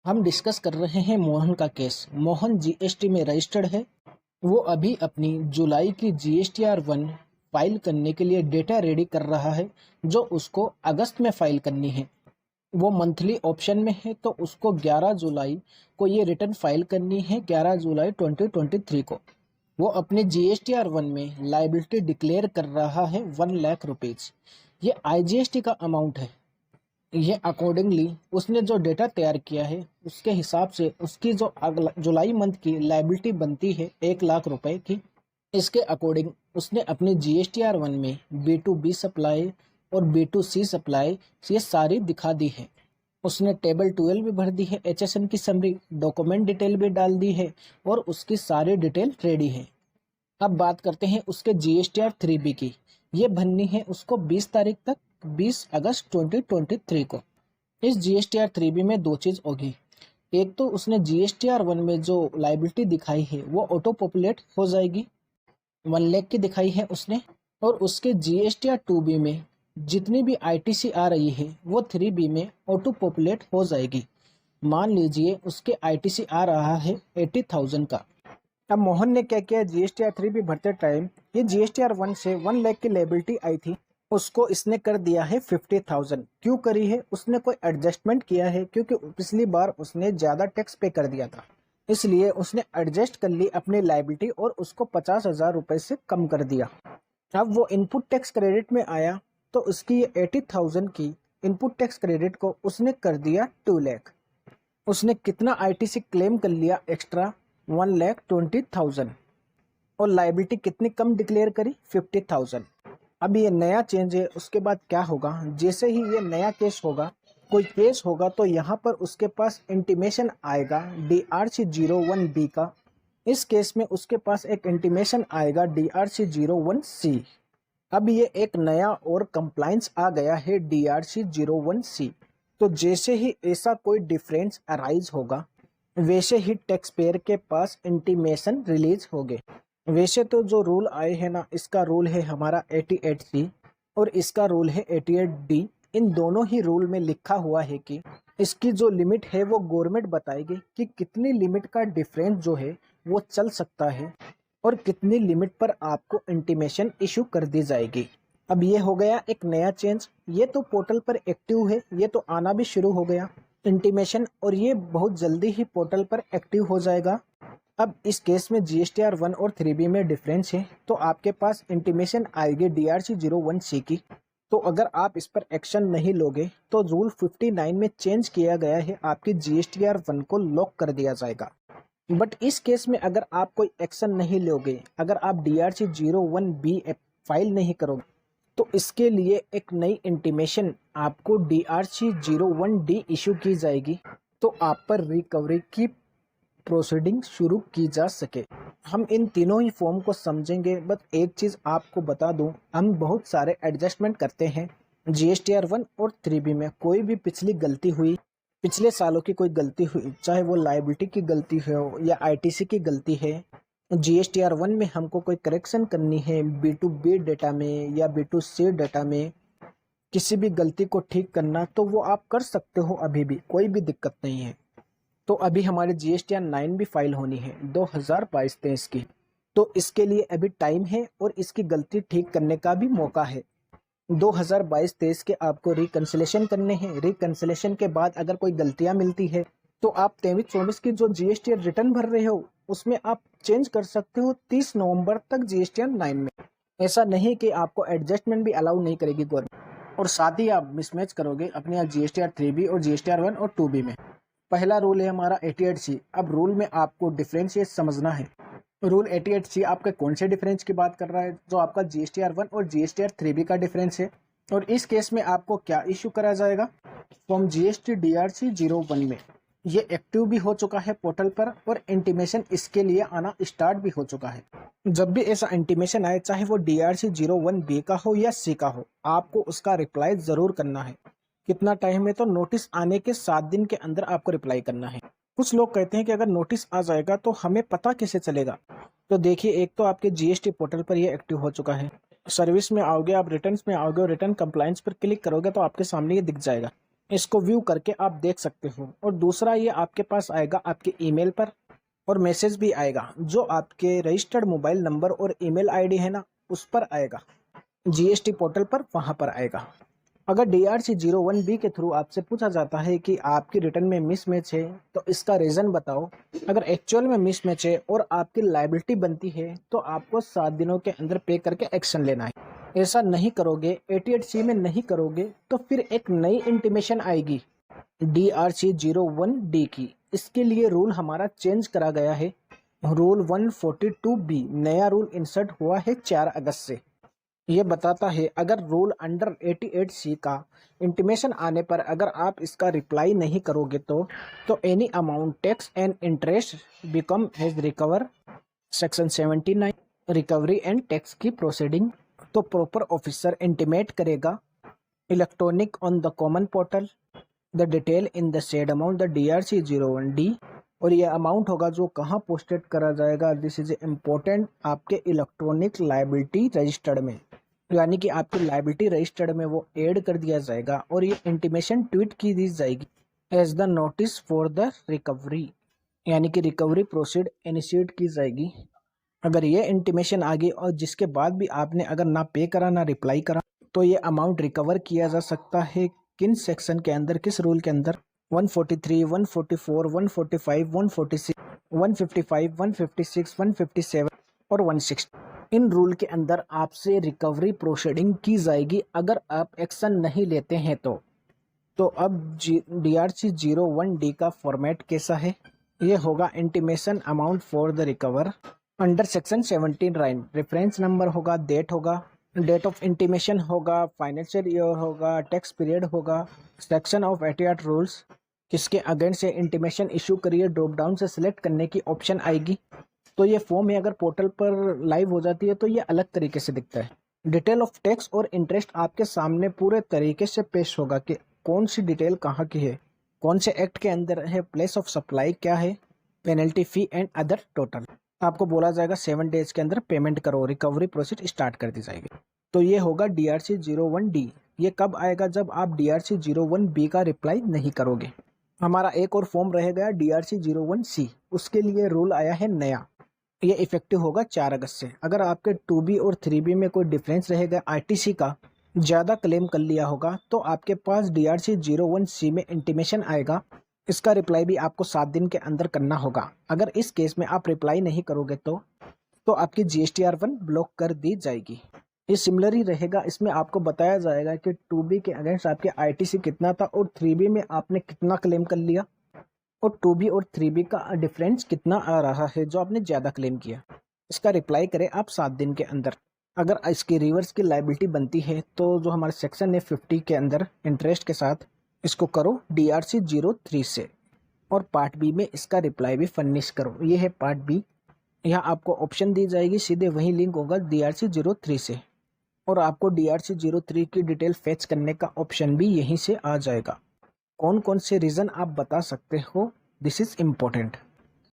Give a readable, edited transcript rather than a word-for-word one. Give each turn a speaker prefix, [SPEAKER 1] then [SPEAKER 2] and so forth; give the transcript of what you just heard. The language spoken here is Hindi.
[SPEAKER 1] हम डिस्कस कर रहे हैं मोहन का केस। मोहन जीएसटी में रजिस्टर्ड है। वो अभी अपनी जुलाई की जीएसटीआर 1 फाइल करने के लिए डेटा रेडी कर रहा है, जो उसको अगस्त में फाइल करनी है। वो मंथली ऑप्शन में है, तो उसको 11 जुलाई को ये रिटर्न फाइल करनी है, 11 जुलाई 2023 को। वो अपने जीएसटीआर 1 में लाइबिलिटी डिक्लेयर कर रहा है 1 लाख रुपीज। ये आईजीएसटी का अमाउंट है। ये अकॉर्डिंगली उसने जो डेटा तैयार किया है उसके हिसाब से उसकी जो जुलाई मंथ की लाइबिलिटी बनती है 1 लाख रुपए की। इसके अकॉर्डिंग उसने अपनी जीएसटीआर 1 में B2B सप्लाई और B2C सप्लाई ये सारी दिखा दी है। उसने टेबल 12 भी भर दी है, HSN की समरी, डॉक्यूमेंट डिटेल भी डाल दी है और उसकी सारी डिटेल रेडी है। अब बात करते हैं उसके GSTR 3B की। ये भरनी है उसको 20 तारीख तक, 20 अगस्त 2023 को। इस GSTR 3B में दो चीज होगी। एक तो उसने GSTR 1 में जो लाइबिलिटी दिखाई है वो ऑटो पॉपुलेट हो जाएगी, 1 लाख की दिखाई है उसने। और उसके GSTR 2B में जितनी भी ITC आ रही है वो 3B में ऑटो पॉपुलेट हो जाएगी। मान लीजिए उसके ITC आ रहा है 80,000 का। अब मोहन ने क्या किया, GSTR 3B भरते टाइम ये GSTR 1 से 1 लाख की लायबिलिटी आई थी, उसको इसने कर दिया है 50,000। क्यों करी है? उसने कोई एडजस्टमेंट किया है, क्योंकि पिछली बार उसने ज्यादा टैक्स पे कर दिया था, इसलिए उसने एडजस्ट कर ली अपनी लायबिलिटी और उसको 50,000 रुपए से कम कर दिया। अब वो इनपुट टैक्स क्रेडिट में आया तो उसकी ये 80,000 की इनपुट टैक्स क्रेडिट को उसने कर दिया 2 लाख। उसने कितना आईटीसी क्लेम कर लिया एक्स्ट्रा? 1,20,000। और लाइबिलिटी कितनी कम डिक्लेयर करी? 50,000। अब ये नया चेंज है, उसके बाद क्या होगा? जैसे ही ये नया केस होगा, कोई केस होगा, तो यहाँ पर उसके पास इंटीमेशन आएगा DRC 01B का। इस केस में उसके पास एक इंटीमेशन आएगा DRC 01C। अब ये एक नया और कंप्लाइंस आ गया है DRC 01C। तो जैसे ही ऐसा कोई डिफरेंस अराइज होगा, वैसे ही टैक्स पेयर के पास इंटीमेशन रिलीज होंगे। वैसे तो जो रूल आए हैं ना, इसका रूल है हमारा 88C और इसका रूल है 88D। इन दोनों ही रूल में लिखा हुआ है कि इसकी जो लिमिट है वो गवर्नमेंट बताएगी कि कितनी लिमिट का डिफरेंस जो है वो चल सकता है और कितनी लिमिट पर आपको इंटीमेशन इशू कर दी जाएगी। अब ये हो गया एक नया चेंज। ये तो पोर्टल पर एक्टिव है, ये तो आना भी शुरू हो गया इंटीमेशन, और ये बहुत जल्दी ही पोर्टल पर एक्टिव हो जाएगा। अब इस केस में GSTR 1 और 3B में डिफरेंस है, तो आपके पास इंटीमेशन आएगी DRC 01C की। तो अगर आप इस पर एक्शन नहीं लोगे तो रूल 59 में चेंज किया गया है, आपकी GSTR 1 को लॉक कर दिया जाएगा। बट इस केस में अगर आप कोई एक्शन नहीं लोगे, अगर आप DRC 01B फाइल नहीं करोगे, तो इसके लिए एक नई इंटीमेशन आपको DRC 01D इशू की जाएगी, तो आप पर रिकवरी की प्रोसीडिंग शुरू की जा सके। हम इन तीनों ही फॉर्म को समझेंगे। बस एक चीज आपको बता दूं, हम बहुत सारे एडजस्टमेंट करते हैं GSTR 1 और 3B में। कोई भी पिछली गलती हुई, पिछले सालों की कोई गलती हुई, चाहे वो लायबिलिटी की गलती हो या ITC की गलती है, GSTR 1 में हमको कोई करेक्शन करनी है, B2B डेटा में या B2C डेटा में किसी भी गलती को ठीक करना, तो वो आप कर सकते हो, अभी भी कोई भी दिक्कत नहीं है। तो अभी हमारे GSTR 9 भी फाइल होनी है 2022-23 की, तो इसके लिए अभी टाइम है और इसकी गलती ठीक करने का भी मौका है। 2022-23 के आपको रिकंसिलेशन करने हैं। रिकंसिलेशन के बाद अगर कोई गलतियां मिलती है तो आप 23-24 की जो GSTR रिटर्न भर रहे हो उसमें आप चेंज कर सकते हो 30 नवंबर तक GSTR 9 में। ऐसा नहीं कि आपको एडजस्टमेंट भी अलाउ नहीं करेगी गवर्नमेंट, और साथ ही आप मिसमैच करोगे अपने GSTR 3B और GSTR 1 और 2B में। पहला रूल है हमारा 88C। अब रूल में आपको डिफरेंशिएट समझना है। रूल 88C आपके कौन से डिफरेंस की बात कर रहा है? जो आपका GSTR 1 और GSTR 3B का डिफरेंस है। और इस केस में आपको क्या इशू करा जाएगा? फ्रॉम GST DRC 01 में ये एक्टिव भी हो चुका है पोर्टल पर और इंटीमेशन इसके लिए आना स्टार्ट भी हो चुका है। जब भी ऐसा इंटीमेशन आए, चाहे वो DRC 01B का हो या C का हो, आपको उसका रिप्लाई जरूर करना है। कितना टाइम है? तो नोटिस आने के 7 दिन के अंदर आपको रिप्लाई करना है। कुछ लोग कहते हैं कि अगर नोटिस आ जाएगा तो हमें पता कैसे चलेगा? तो देखिए, एक तो आपके GST पोर्टल पर ये एक्टिव हो चुका है। सर्विस में आओगे, आप रिटर्न्स में आओगे और रिटर्न कंप्लायंस पर क्लिक करोगे तो आपके सामने ये दिख जाएगा। इसको व्यू करके आप देख सकते हो। और दूसरा ये आपके पास आएगा आपके ईमेल पर, और मैसेज भी आएगा जो आपके रजिस्टर्ड मोबाइल नंबर और ईमेल आईडी है ना, उस पर आएगा, जीएसटी पोर्टल पर, वहाँ पर आएगा। अगर DRC01B के थ्रू आपसे पूछा जाता है कि आपकी रिटर्न में मिसमैच है तो इसका रीज़न बताओ। अगर एक्चुअल में मिसमैच है और आपकी लायबिलिटी बनती है तो आपको 7 दिनों के अंदर पे करके एक्शन लेना है। ऐसा नहीं करोगे, 88C में नहीं करोगे, तो फिर एक नई इंटीमेशन आएगी DRC01D की। इसके लिए रूल हमारा चेंज करा गया है। रूल 142B नया रूल इंसर्ट हुआ है 4 अगस्त से। ये बताता है अगर रूल अंडर 88C का इंटीमेशन आने पर अगर आप इसका रिप्लाई नहीं करोगे तो any amount tax and interest become as recover. Section 79 recovery and tax की प्रोसीडिंग। तो प्रॉपर ऑफिसर इंटीमेट करेगा electronic on the common portal the detail in the said amount the DRC01D। और ये अमाउंट होगा जो कहाँ पोस्टेड करा जाएगा, दिस इज इम्पोर्टेंट, आपके इलेक्ट्रॉनिक लायबिलिटी रजिस्टर्ड में, यानी कि आपकी लायबिलिटी रजिस्टर्ड में वो ऐड कर दिया जाएगा। और ये इंटीमेशन ट्वीट की दी जाएगी as the notice for the recovery, यानी कि रिकवरी प्रोसीड इनिशिएट की जाएगी। अगर ये इंटीमेशन आ गई और जिसके बाद भी आपने अगर ना पे करा ना रिप्लाई करा तो ये अमाउंट रिकवर किया जा सकता है। किन सेक्शन के अंदर, किस रूल के अंदर? 143, 144, 145, 146, 155, 156, 157 और 160। इन रूल के अंदर आपसे रिकवरी प्रोसीडिंग की जाएगी अगर आप एक्शन नहीं लेते हैं तो अब DRC01D का फॉर्मेट कैसा है? ये होगा intimation amount for the recover under section 17 reference number होगा, डेट होगा, डेट ऑफ इंटीमेशन होगा, फाइनेंशियल ईयर होगा, टैक्स पीरियड होगा, सेक्शन ऑफ 88 रूल्स, किसके अगेंस्ट से इंटीमेशन इशू करिए, ड्रॉप डाउन से सिलेक्ट करने की ऑप्शन आएगी। तो ये फॉर्म है अगर पोर्टल पर लाइव हो जाती है तो ये अलग तरीके से दिखता है। डिटेल ऑफ टैक्स और इंटरेस्ट आपके सामने पूरे तरीके से पेश होगा कि कौन सी डिटेल कहाँ की है, कौन से एक्ट के अंदर है, प्लेस ऑफ सप्लाई क्या है, penalty fee and other total. आपको बोला जाएगा 7 डेज के अंदर पेमेंट करो, रिकवरी प्रोसीड स्टार्ट कर दी जाएगी। तो ये होगा DRC01D। ये कब आएगा? जब आप DRC01B का रिप्लाई नहीं करोगे। हमारा एक और फॉर्म रह गया DRC01C, उसके लिए रूल आया है नया। ये इफेक्टिव होगा 4 अगस्त से। अगर आपके 2B और 3B में कोई डिफरेंस रहेगा, ITC का ज़्यादा क्लेम कर लिया होगा, तो आपके पास DRC01C में इंटीमेशन आएगा। इसका रिप्लाई भी आपको 7 दिन के अंदर करना होगा। अगर इस केस में आप रिप्लाई नहीं करोगे तो आपकी GSTR1 ब्लॉक कर दी जाएगी। ये सिमिलर ही रहेगा। इसमें आपको बताया जाएगा कि 2B के अगेंस्ट आपके ITC कितना था और 3B में आपने कितना क्लेम कर लिया, और 2B और 3B का डिफरेंस कितना आ रहा है जो आपने ज़्यादा क्लेम किया। इसका रिप्लाई करें आप 7 दिन के अंदर। अगर इसकी रिवर्स की लायबिलिटी बनती है तो जो हमारा सेक्शन है 50 के अंदर इंटरेस्ट के साथ, इसको करो DRC03 से, और पार्ट बी में इसका रिप्लाई भी फर्निश करो। ये है पार्ट बी। यहाँ आपको ऑप्शन दी जाएगी, सीधे वही लिंक होगा DRC03 से, और आपको DRC03 की डिटेल फेच करने का ऑप्शन भी यहीं से आ जाएगा। कौन कौन से रीज़न आप बता सकते हो, दिस इज़ इम्पोर्टेंट।